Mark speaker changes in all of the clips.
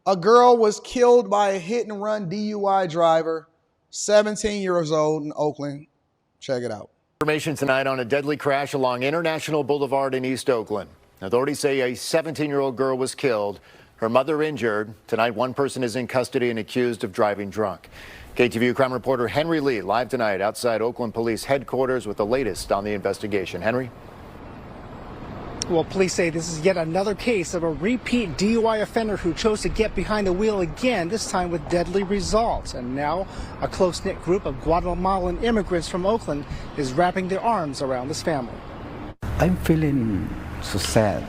Speaker 1: A girl was killed by a hit-and-run DUI driver, 17 years old in Oakland. Check it out.
Speaker 2: Information tonight on a deadly crash along International Boulevard in East Oakland. Authorities say a 17-year-old girl was killed, her mother injured. Tonight, one person is in custody and accused of driving drunk. KTVU crime reporter Henry Lee live tonight outside Oakland Police headquarters with the latest on the investigation. Henry?
Speaker 3: Well, police say this is yet another case of a repeat DUI offender who chose to get behind the wheel again, this time with deadly results. And now a close-knit group of Guatemalan immigrants from Oakland is wrapping their arms around this family.
Speaker 4: I'm feeling so sad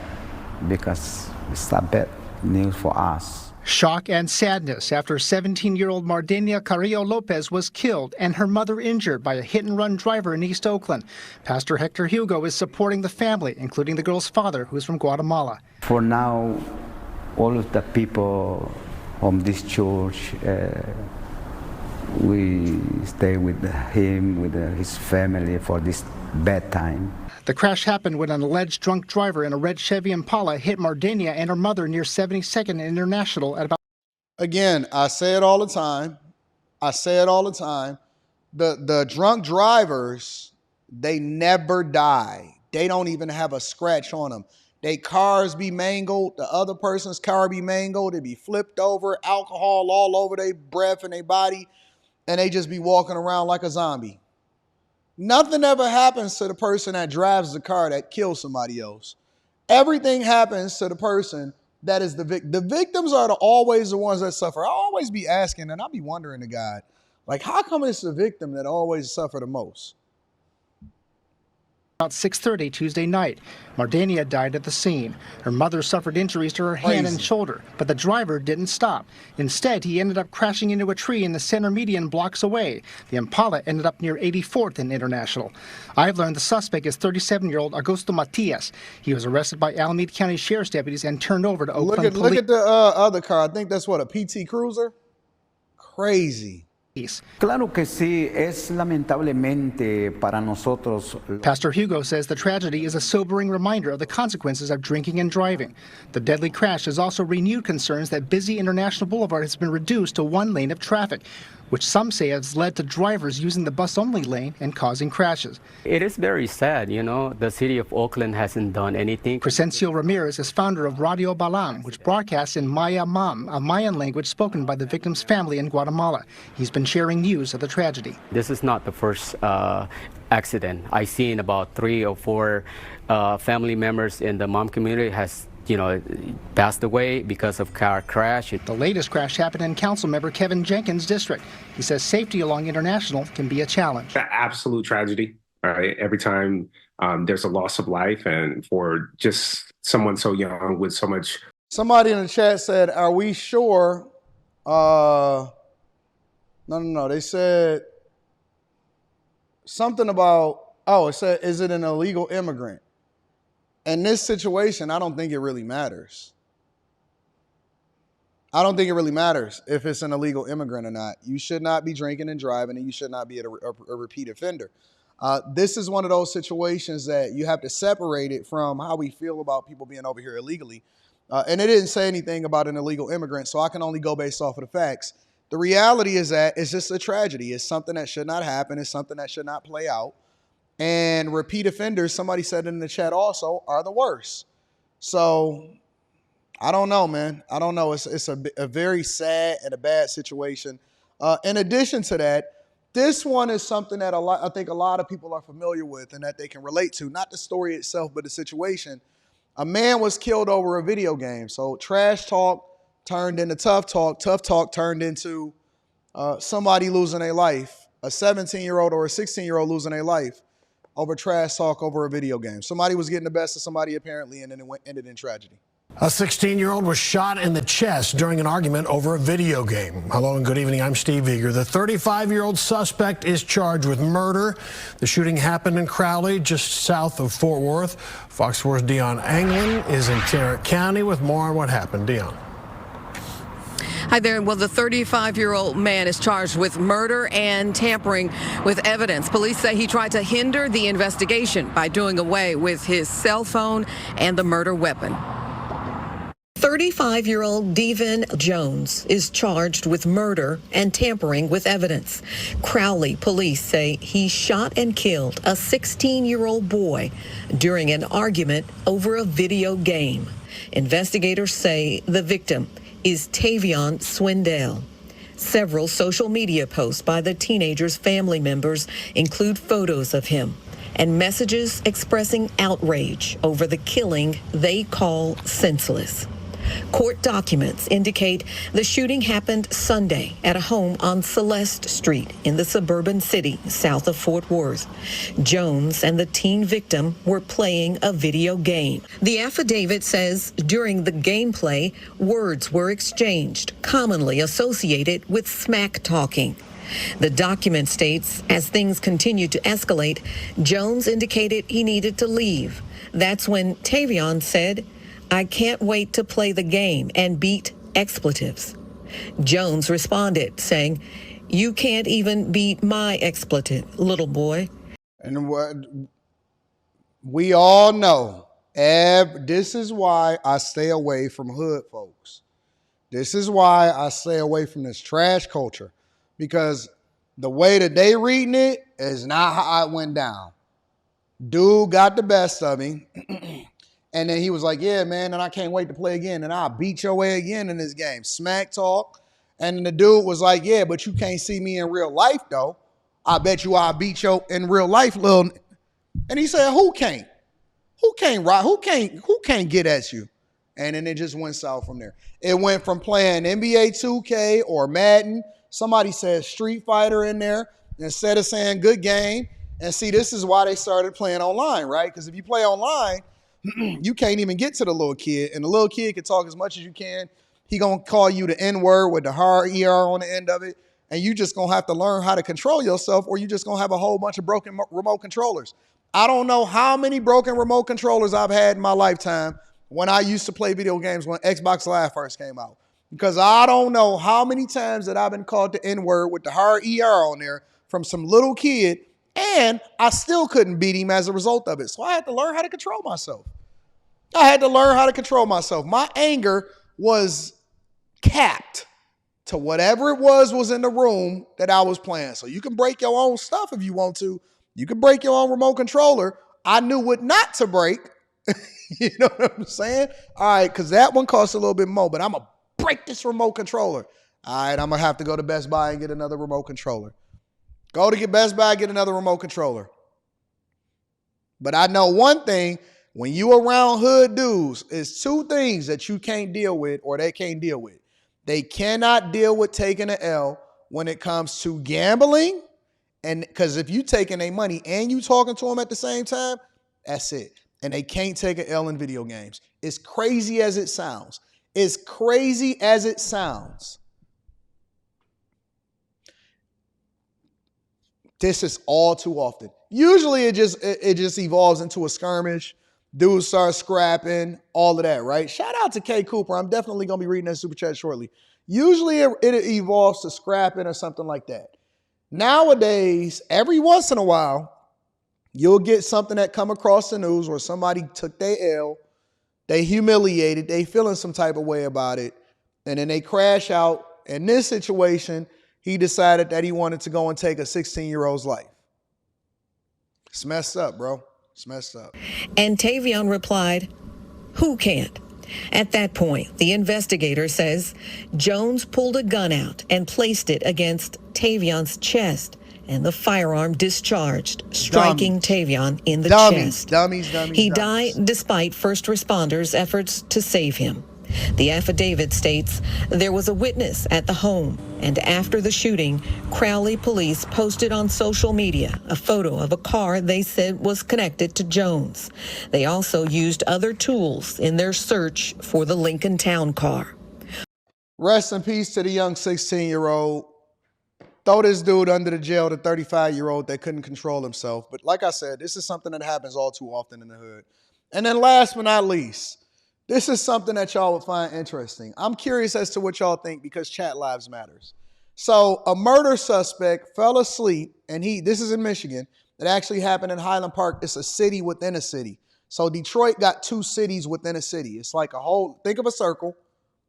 Speaker 4: because it's not bad news for us.
Speaker 3: Shock and sadness after 17-year-old Mardenia Carrillo Lopez was killed and her mother injured by a hit-and-run driver in East Oakland. Pastor Hector Hugo is supporting the family, including the girl's father, who is from Guatemala.
Speaker 4: For now, all of the people from this church, we stay with him, with his family for this bad time.
Speaker 3: The crash happened when an alleged drunk driver in a red Chevy Impala hit Mardenia and her mother near 72nd and International at about...
Speaker 1: Again, I say it all the time. The drunk drivers, they never die. They don't even have a scratch on them. They cars be mangled. The other person's car be mangled. They be flipped over, alcohol all over their breath and their body, and they just be walking around like a zombie. Nothing ever happens to the person that drives the car that kills somebody else. Everything happens to the person that is the victim. The victims are always the ones that suffer. I always be asking, and I'll be wondering to God, like, how come it's the victim that always suffer the most?
Speaker 3: About 6:30 Tuesday night, Mardenia died at the scene. Her mother suffered injuries to her hand and shoulder, but the driver didn't stop. Instead, he ended up crashing into a tree in the center median blocks away. The Impala ended up near 84th and International. I've learned the suspect is 37-year-old Augusto Matias. He was arrested by Alameda County Sheriff's deputies and turned over to Oakland Police.
Speaker 1: Look at the other car. I think that's what, a PT Cruiser? Crazy.
Speaker 4: Claro que sí, es lamentablemente para nosotros.
Speaker 3: Pastor Hugo says the tragedy is a sobering reminder of the consequences of drinking and driving. The deadly crash has also renewed concerns that busy International Boulevard has been reduced to one lane of traffic, which some say has led to drivers using the bus-only lane and causing crashes.
Speaker 5: It is very sad, you know, the city of Oakland hasn't done anything.
Speaker 3: Crescencio Ramirez is founder of Radio Balam, which broadcasts in Maya Mam, a Mayan language spoken by the victim's family in Guatemala. He's been sharing news of the tragedy.
Speaker 5: This is not the first accident. I've seen about 3 or 4 family members in the Mam community has passed away because of car crash.
Speaker 3: The latest crash happened in Councilmember Kevin Jenkins' district. He says safety along International can be a challenge.
Speaker 6: An absolute tragedy, right? Every time there's a loss of life, and for just someone so young with so much.
Speaker 1: Somebody in the chat said, are we sure? No. They said something about, it said, is it an illegal immigrant? In this situation, I don't think it really matters. I don't think it really matters if it's an illegal immigrant or not. You should not be drinking and driving, and you should not be a repeat offender. This is one of those situations that you have to separate it from how we feel about people being over here illegally. And it didn't say anything about an illegal immigrant, so I can only go based off of the facts. The reality is that it's just a tragedy. It's something that should not happen. It's something that should not play out. And repeat offenders, somebody said in the chat also, are the worst. So I don't know, man. I don't know. It's a very sad and a bad situation. In addition to that, this one is something that I think a lot of people are familiar with and that they can relate to. Not the story itself, but the situation. A man was killed over a video game. So trash talk turned into tough talk turned into somebody losing their life, a 17-year-old or a 16-year-old losing their life over trash talk over a video game. Somebody was getting the best of somebody apparently, and then it ended in tragedy.
Speaker 7: A 16-year-old was shot in the chest during an argument over a video game. Hello and good evening. I'm Steve Eager. The 35-year-old suspect is charged with murder. The shooting happened in Crowley, just south of Fort Worth. Fox 4's Dion Anglin is in Tarrant County with more on what happened. Dion.
Speaker 8: Hi there. Well, the 35-year-old man is charged with murder and tampering with evidence. Police say he tried to hinder the investigation by doing away with his cell phone and the murder weapon. 35-year-old Devin Jones is charged with murder and tampering with evidence. Crowley police say he shot and killed a 16-year-old boy during an argument over a video game. Investigators say the victim is Tavion Swindell. Several social media posts by the teenager's family members include photos of him and messages expressing outrage over the killing they call senseless. Court documents indicate the shooting happened Sunday at a home on Celeste Street in the suburban city south of Fort Worth. Jones and the teen victim were playing a video game. The affidavit says during the gameplay, words were exchanged, commonly associated with smack talking. The document states, as things continued to escalate, Jones indicated he needed to leave. That's when Tavion said, "I can't wait to play the game," and beat expletives. Jones responded, saying, "You can't even beat my expletive, little boy."
Speaker 1: And what we all know, this is why I stay away from hood folks. This is why I stay away from this trash culture, because the way that they reading it is not how it went down. Dude got the best of me. And then he was like, "Yeah, man, and I can't wait to play again, and I'll beat your way again in this game." Smack talk. And the dude was like, "Yeah, but you can't see me in real life, though. I bet you I'll beat you in real life, little." And he said, "Who can't? Who can't get at you?" And then it just went south from there. It went from playing NBA 2K or Madden. Somebody said Street Fighter in there instead of saying good game. And see, this is why they started playing online, right? Because if you play online, you can't even get to the little kid, and the little kid can talk as much as you can. He gonna call you the N-word with the hard ER on the end of it, and you just gonna have to learn how to control yourself, or you just gonna have a whole bunch of broken remote controllers. I don't know how many broken remote controllers I've had in my lifetime when I used to play video games when Xbox Live first came out, because I don't know how many times that I've been called the N-word with the hard ER on there from some little kid, and I still couldn't beat him as a result of it. So I had to learn how to control myself. My anger was capped to whatever it was in the room that I was playing. So you can break your own stuff if you want to. You can break your own remote controller. I knew what not to break. You know what I'm saying? All right, because that one costs a little bit more, but I'm going to break this remote controller. All right, I'm going to have to go to Best Buy and get another remote controller. Go to Best Buy, get another remote controller. But I know one thing. When you around hood dudes, it's two things that you can't deal with or they can't deal with. They cannot deal with taking an L when it comes to gambling. And because if you taking their money and you talking to them at the same time, that's it. And they can't take an L in video games. It's crazy as it sounds. It's crazy as it sounds. This is all too often. Usually it just evolves into a skirmish. Dudes start scrapping, all of that, right? Shout out to K Cooper. I'm definitely going to be reading that super chat shortly. Usually it evolves to scrapping or something like that. Nowadays, every once in a while, you'll get something that come across the news where somebody took their L, they humiliated, they feeling some type of way about it, and then they crash out. In this situation, he decided that he wanted to go and take a 16-year-old's life. It's messed up, bro. It's messed up.
Speaker 8: And Tavion replied, "Who can't?" At that point, the investigator says Jones pulled a gun out and placed it against Tavion's chest, and the firearm discharged, striking Tavion in the chest. He died despite first responders' efforts to save him. The affidavit states there was a witness at the home, and after the shooting, Crowley police posted on social media a photo of a car they said was connected to Jones. They also used other tools in their search for the Lincoln Town car.
Speaker 1: Rest in peace to the young 16-year-old. Throw this dude under the jail, the 35-year-old that couldn't control himself. But like I said, this is something that happens all too often in the hood. And then last but not least, this is something that y'all would find interesting. I'm curious as to what y'all think because chat lives matters. So a murder suspect fell asleep, and this is in Michigan. It actually happened in Highland Park. It's a city within a city. So Detroit got two cities within a city. It's like think of a circle.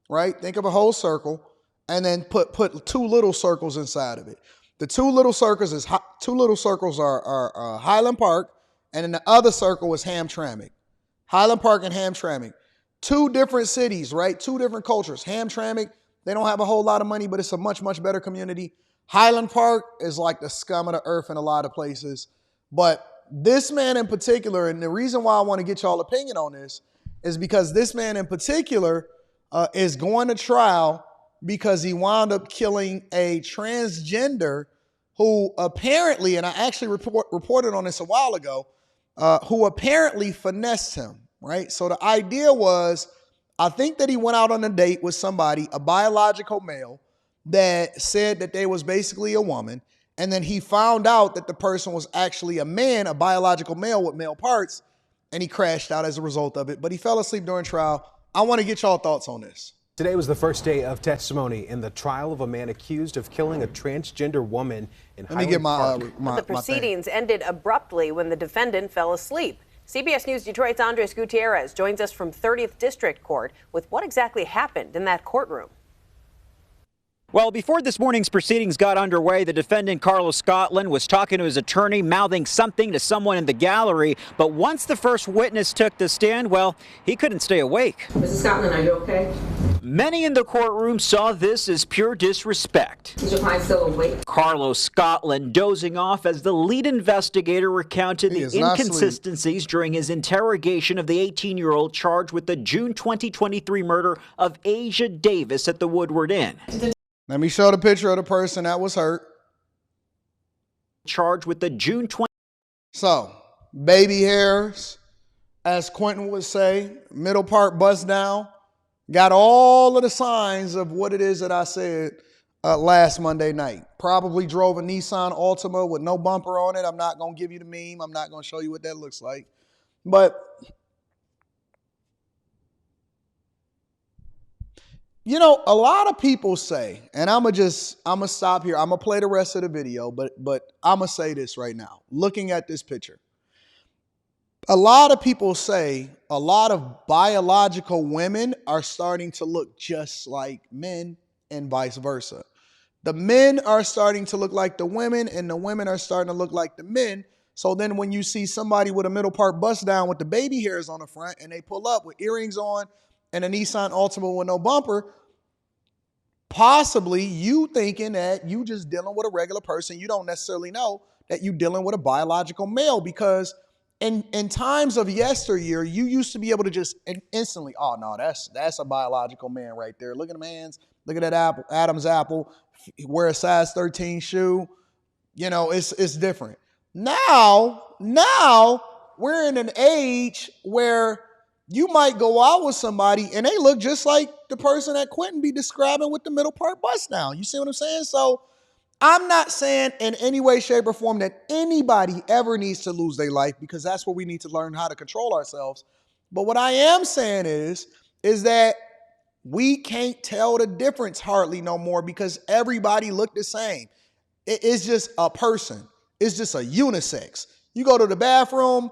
Speaker 1: right? Think of a whole circle, and then put two little circles inside of it. The two little circles are Highland Park, and then the other circle is Hamtramck. Highland Park and Hamtramck. Two different cities, right? Two different cultures. Hamtramck, they don't have a whole lot of money, but it's a much, much better community. Highland Park is like the scum of the earth in a lot of places. But this man in particular, and the reason why I want to get y'all opinion on this is because this man in particular is going to trial because he wound up killing a transgender who apparently, and I actually reported on this a while ago, who apparently finessed him, right? So the idea was, I think that he went out on a date with somebody, a biological male, that said that they was basically a woman. And then he found out that the person was actually a man, a biological male with male parts, and he crashed out as a result of it. But he fell asleep during trial. I want to get y'all thoughts on this.
Speaker 9: Today was the first day of testimony in the trial of a man accused of killing a transgender woman in Highland Park.
Speaker 10: The proceedings ended abruptly when the defendant fell asleep. CBS News Detroit's Andres Gutierrez joins us from 30th District Court with what exactly happened in that courtroom.
Speaker 11: Well, before this morning's proceedings got underway, the defendant, Carlos Scotland, was talking to his attorney, mouthing something to someone in the gallery. But once the first witness took the stand, well, he couldn't stay awake.
Speaker 12: Mrs. Scotland, are you okay?
Speaker 11: Many in the courtroom saw this as pure disrespect.
Speaker 12: Is your client still awake?
Speaker 11: Carlos Scotland dozing off as the lead investigator recounted the inconsistencies during his interrogation of the 18-year-old charged with the June 2023 murder of Asia Davis at the Woodward Inn.
Speaker 1: Let me show the picture of the person that was hurt.
Speaker 11: Charged with the June 20.
Speaker 1: So, baby hairs, as Quentin would say, middle part bust down. Got all of the signs of what it is that I said last Monday night. Probably drove a Nissan Altima with no bumper on it. I'm not going to give you the meme. I'm not going to show you what that looks like. But you know, a lot of people say, and I'm gonna stop here. I'm gonna play the rest of the video, but I'm gonna say this right now. Looking at this picture, a lot of people say a lot of biological women are starting to look just like men and vice versa. The men are starting to look like the women and the women are starting to look like the men. So then when you see somebody with a middle part bust down with the baby hairs on the front and they pull up with earrings on and a Nissan Altima with no bumper, possibly you thinking that you just dealing with a regular person. You don't necessarily know that you dealing with a biological male, because in times of yesteryear, you used to be able to just instantly, oh no, that's a biological man right there. Look at the man's, look at that apple, Adam's apple, wear a size 13 shoe. You know, it's different. Now we're in an age where you might go out with somebody and they look just like the person that Quentin be describing with the middle part bust down. You see what I'm saying? So I'm not saying in any way, shape, or form that anybody ever needs to lose their life, because that's what we need to learn how to control ourselves. But what I am saying is that we can't tell the difference hardly no more, because everybody look the same. It's just a person. It's just a unisex. You go to the bathroom,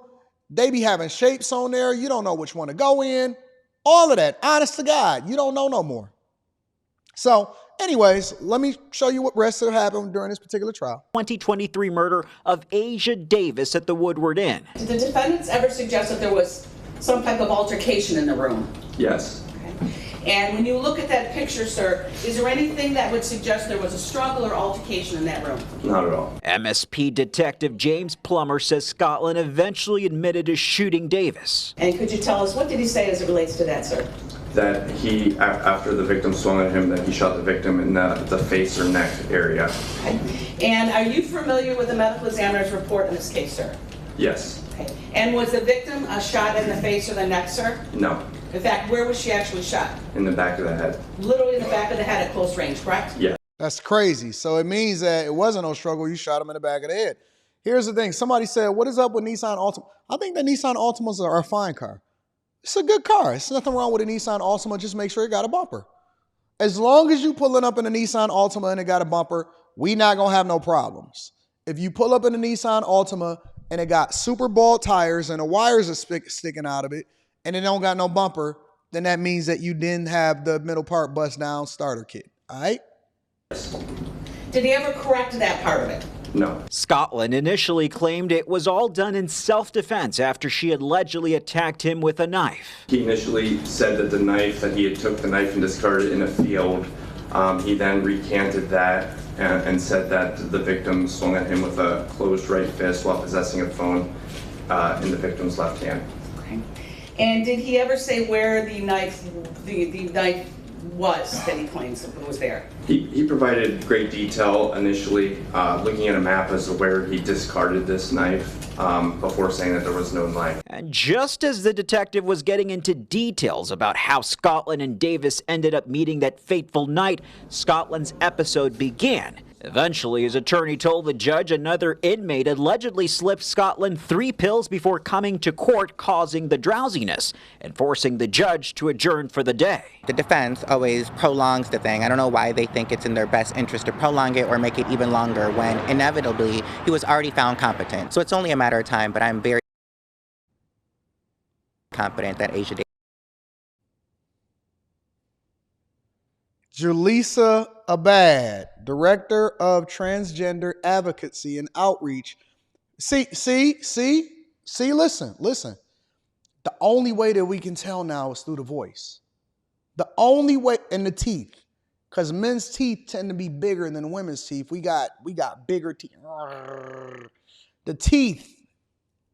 Speaker 1: they be having shapes on there. You don't know which one to go in. All of that. Honest to God, you don't know no more. So anyways, let me show you what rest of happened during this particular trial.
Speaker 11: 2023 murder of Asia Davis at the Woodward Inn.
Speaker 13: Did the defendants ever suggest that there was some type of altercation in the room?
Speaker 14: Yes.
Speaker 13: And when you look at that picture, sir, is there anything that would suggest there was a struggle or altercation in that room?
Speaker 14: Not at all.
Speaker 11: MSP Detective James Plummer says Scotland eventually admitted to shooting Davis.
Speaker 13: And could you tell us, what did he say as it relates to that, sir?
Speaker 14: That he, after the victim swung at him, that he shot the victim in the face or neck area.
Speaker 13: Okay. And are you familiar with the medical examiner's report in this case, sir?
Speaker 14: Yes.
Speaker 13: Okay. And was the victim shot in the face or the neck, sir?
Speaker 14: No.
Speaker 13: In fact, where was she actually shot?
Speaker 14: In the back of the head.
Speaker 13: Literally in the back of the head at close range, correct?
Speaker 14: Yeah.
Speaker 1: That's crazy. So it means that it wasn't no struggle. You shot him in the back of the head. Here's the thing. Somebody said, what is up with Nissan Altima? I think the Nissan Altimas are a fine car. It's a good car. There's nothing wrong with a Nissan Altima. Just make sure it got a bumper. As long as you pulling up in a Nissan Altima and it got a bumper, we not going to have no problems. If you pull up in a Nissan Altima and it got super bald tires and the wires are sticking out of it and it don't got no bumper, then that means that you didn't have the middle part bust down starter kit. All right?
Speaker 13: Did he ever correct that part of it?
Speaker 14: No.
Speaker 11: Scotland initially claimed it was all done in self-defense after she allegedly attacked him with a knife.
Speaker 14: He initially said that he had took the knife and discarded it in a field. He then recanted that and said that the victim swung at him with a closed right fist while possessing a phone in the victim's left hand.
Speaker 13: Okay. And did he ever say where the knife was that he claims was there?
Speaker 14: He provided great detail initially, looking at a map as to where he discarded this knife before saying that there was no knife.
Speaker 11: And just as the detective was getting into details about how Scotland and Davis ended up meeting that fateful night, Scotland's episode began. Eventually, his attorney told the judge another inmate allegedly slipped Scotland 3 pills before coming to court, causing the drowsiness and forcing the judge to adjourn for the day.
Speaker 15: The defense always prolongs the thing. I don't know why they think it's in their best interest to prolong it or make it even longer when inevitably he was already found competent. So it's only a matter of time, but I'm very confident that Asia.
Speaker 1: Julissa Abad, Director of Transgender Advocacy and Outreach. See, listen. The only way that we can tell now is through the voice. The only way, and the teeth, because men's teeth tend to be bigger than women's teeth. We got bigger teeth. The teeth,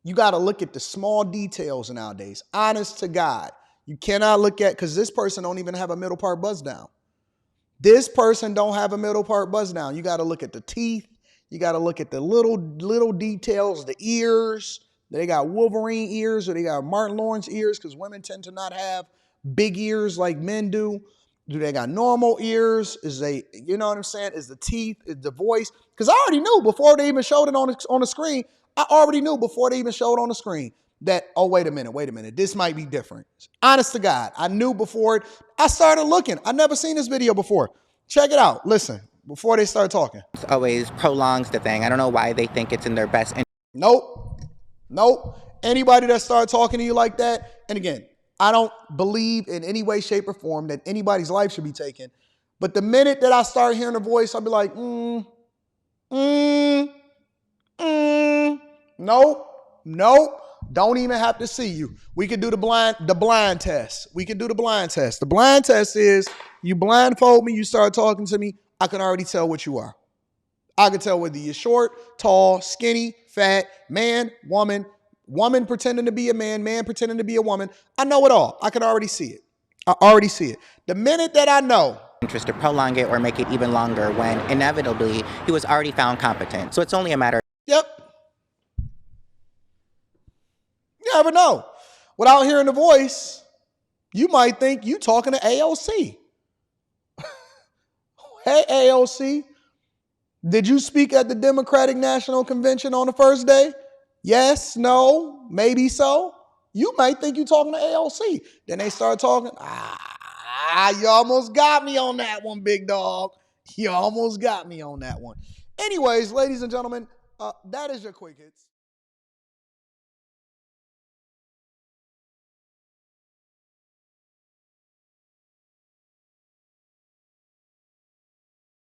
Speaker 1: you got to look at the small details nowadays. Honest to God. You cannot look at, because this person don't even have a middle part buzz down. This person don't have a middle part buzz down. You got to look at the teeth. You got to look at the little details, the ears. They got Wolverine ears or they got Martin Lawrence ears because women tend to not have big ears like men do. Do they got normal ears? You know what I'm saying? Is the teeth, is the voice? Because I already knew before they even showed it on the screen. I already knew before they even showed it on the screen that, oh, wait a minute. This might be different. Honest to God, I knew before it. I started looking. I've never seen this video before. Check it out. Listen, before they start talking.
Speaker 15: It always prolongs the thing. I don't know why they think it's in their best interest.
Speaker 1: Nope. Anybody that starts talking to you like that, and again, I don't believe in any way, shape, or form that anybody's life should be taken. But the minute that I start hearing a voice, I'll be like, nope. Don't even have to see you. We could do the blind test. The blind test is you blindfold me, you start talking to me, I can already tell what you are. I can tell whether you're short, tall, skinny, fat, man, woman pretending to be a man pretending to be a woman. I know it all. I can already see it. The minute that I know.
Speaker 15: Interest to prolong it or make it even longer when inevitably he was already found competent. So it's only a matter of.
Speaker 1: Yep. You never know. Without hearing the voice, you might think you talking to AOC. Hey, AOC, did you speak at the Democratic National Convention on the first day? Yes, no, maybe so. You might think you talking to AOC. Then they start talking. You almost got me on that one, big dog. You almost got me on that one. Anyways, ladies and gentlemen, that is your Quick Hits.